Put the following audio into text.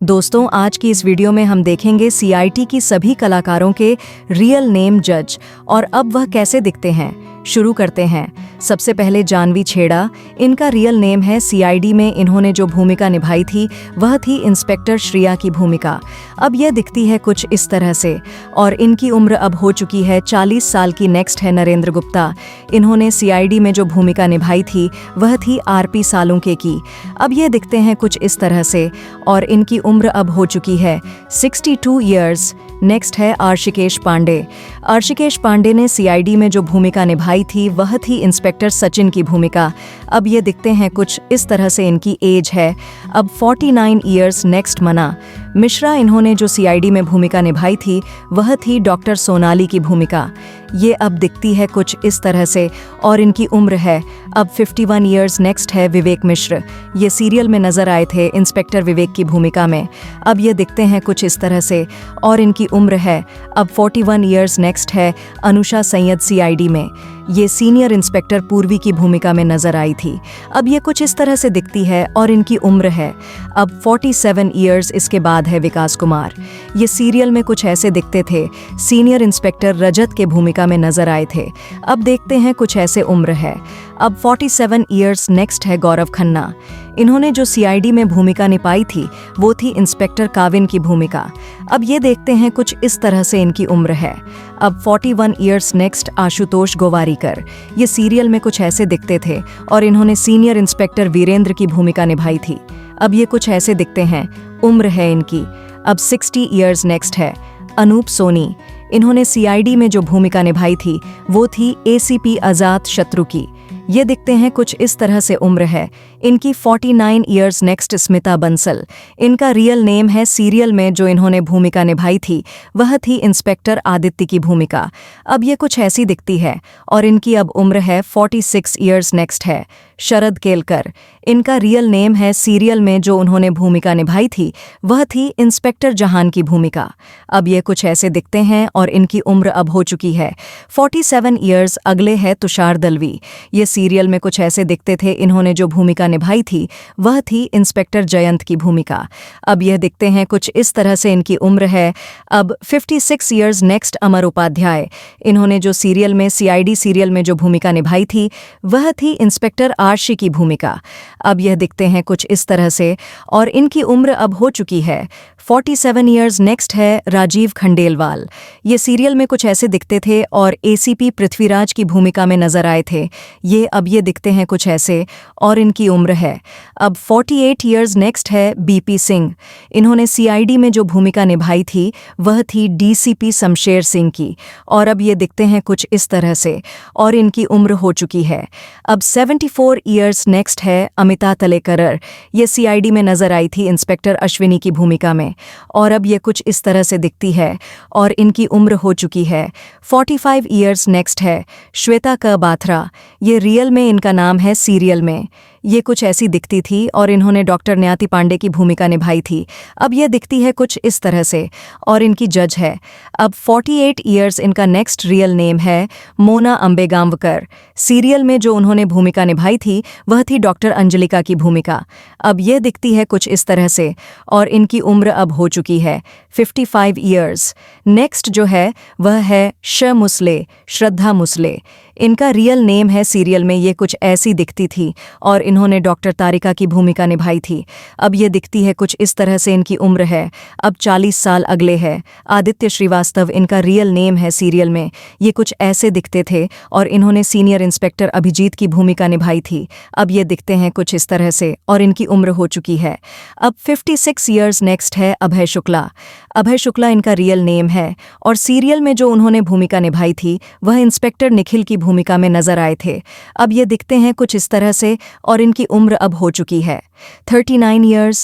दोस्तों, आज की इस वीडियो में हम देखेंगे सीआईटी की सभी कलाकारों के रियल नेम जज और अब वह कैसे दिखते हैं। शुरू करते हैं। सबसे पहले जानवी छेड़ा, इनका रियल नेम है। सीआईडी में इन्होंने जो भूमिका निभाई थी वह थी इंस्पेक्टर श्रिया की भूमिका। अब यह दिखती है कुछ इस तरह से और इनकी उम्र अब हो चुकी है 40 साल की। नेक्स्ट है नरेंद्र गुप्ता, इन्होंने सीआईडी में जो भूमिका निभाई थी वह थी आरपी सालुंके की। अब यह दिखते हैं कुछ इस तरह से और इनकी उम्र अब हो चुकी है 62 ईयर्स। नेक्स्ट है आर्शिकेश पांडे। आर्शिकेश पांडे ने सीआईडी में जो भूमिका निभाई थी वह थी इंस्पेक्टर सचिन की भूमिका। अब ये दिखते हैं कुछ इस तरह से इनकी एज है अब 49 ईयर्स। नेक्स्ट मना मिश्रा, इन्होंने जो सीआईडी में भूमिका निभाई थी वह थी डॉक्टर सोनाली की भूमिका। ये अब दिखती है कुछ इस तरह से और इनकी उम्र है अब 51 ईयर्स। नेक्स्ट है विवेक मिश्र, ये सीरियल में नजर आए थे इंस्पेक्टर विवेक की भूमिका में। अब ये दिखते हैं कुछ इस तरह से और इनकी उम्र है अब 41 ईयर्स। नेक्स्ट है अनुषा सैयद, सीआईडी में ये सीनियर इंस्पेक्टर पूर्वी की भूमिका में नजर आई थी। अब ये कुछ इस तरह से दिखती है और इनकी उम्र है अब 47 ईयर्स। इसके बाद है विकास कुमार, ये सीरियल में कुछ ऐसे दिखते थे, सीनियर इंस्पेक्टर रजत के भूमिका में नजर आए थे। अब देखते हैं कुछ ऐसे उम्र है अब 47 ईयर्स। नेक्स्ट है गौरव खन्ना, इन्होंने जो सीआईडी में भूमिका निभाई थी वो थी इंस्पेक्टर काविन की भूमिका। अब ये देखते हैं कुछ इस तरह से इनकी उम्र है अब 41 ईयर्स। नेक्स्ट आशुतोष गोवारीकर, ये सीरियल में कुछ ऐसे दिखते थे और इन्होंने सीनियर इंस्पेक्टर वीरेंद्र की भूमिका निभाई थी। अब ये कुछ ऐसे दिखते हैं, उम्र है इनकी अब 60 ईयर्स। नेक्स्ट है अनूप सोनी, इन्होंने सीआईडी में जो भूमिका निभाई थी वो थी एसीपी आजाद शत्रु की। ये दिखते हैं कुछ इस तरह से उम्र है इनकी 49 ईयर्स। नेक्स्ट स्मिता बंसल, इनका रियल नेम है। सीरियल में जो इन्होंने भूमिका निभाई थी वह थी इंस्पेक्टर आदित्य की भूमिका। अब ये कुछ ऐसी दिखती है और इनकी अब उम्र है 46 ईयर्स। नेक्स्ट है शरद केलकर, इनका रियल नेम है। सीरियल में जो उन्होंने भूमिका निभाई थी वह थी इंस्पेक्टर जहान की भूमिका। अब ये कुछ ऐसे दिखते हैं और इनकी उम्र अब हो चुकी है 47 ईयर्स। अगले है तुषार दलवी, ये सीरियल में कुछ ऐसे दिखते थे, इन्होंने जो भूमिका निभाई थी वह थी इंस्पेक्टर जयंत की भूमिका। अब यह दिखते हैं कुछ इस तरह से इनकी उम्र है अब 56 ईयर्स। नेक्स्ट अमर उपाध्याय, इन्होंने जो सीरियल में सीआईडी सीरियल में जो भूमिका निभाई थी वह थी इंस्पेक्टर आरशी की भूमिका। अब यह दिखते हैं कुछ इस तरह से और इनकी उम्र अब हो चुकी है 47 ईयर्स। नेक्स्ट है राजीव खंडेलवाल, ये सीरियल में कुछ ऐसे दिखते थे और एसीपी पृथ्वीराज की भूमिका में नजर आए थे। ये अब ये दिखते हैं कुछ ऐसे और इनकी उम्र है अब 48 ईयर्स। नेक्स्ट है बीपी सिंह, इन्होंने सीआईडी में जो भूमिका निभाई थी वह थी डीसीपी शमशेर सिंह की और अब ये दिखते हैं कुछ इस तरह से और इनकी उम्र हो चुकी है अब 74 ईयर्स। नेक्स्ट है अमिता तलेकरर, ये सीआईडी में नजर आई थी इंस्पेक्टर अश्विनी की भूमिका में और अब ये कुछ इस तरह से दिखती है और इनकी उम्र हो चुकी है 45 ईयर्स। नेक्स्ट है श्वेता क बाथरा, ये रियल में इनका नाम है। सीरियल में ये कुछ ऐसी दिखती थी और इन्होंने डॉक्टर न्याति पांडे की भूमिका निभाई थी। अब ये दिखती है कुछ इस तरह से और इनकी जज है अब 48 ईयर्स। इनका नेक्स्ट रियल नेम है मोना अंबेगांवकर, सीरियल में जो उन्होंने भूमिका निभाई थी वह थी डॉक्टर अंजलिका की भूमिका। अब ये दिखती है कुछ इस तरह से और इनकी उम्र अब हो चुकी है 55 ईयर्स। नेक्स्ट जो है वह है श्रद्धा मुसले, इनका रियल नेम है। सीरियल में ये कुछ ऐसी दिखती थी और इन्होंने डॉक्टर तारिका की भूमिका निभाई थी। अब ये दिखती है कुछ इस तरह से, इनकी उम्र है अब 40 साल। अगले है आदित्य श्रीवास्तव, इनका रियल नेम है। सीरियल में ये कुछ ऐसे दिखते थे और इन्होंने सीनियर इंस्पेक्टर अभिजीत की भूमिका निभाई थी। अब ये दिखते हैं कुछ इस तरह से और इनकी उम्र हो चुकी है अब 56 ईयर्स। नेक्स्ट है अभय शुक्ला, अभय शुक्ला इनका रियल नेम है और सीरियल में जो उन्होंने भूमिका निभाई थी वह इंस्पेक्टर निखिल की भूमिका में नजर आए थे। अब ये दिखते हैं कुछ इस तरह से और इनकी उम्र अब हो चुकी है 39 ईयर्स।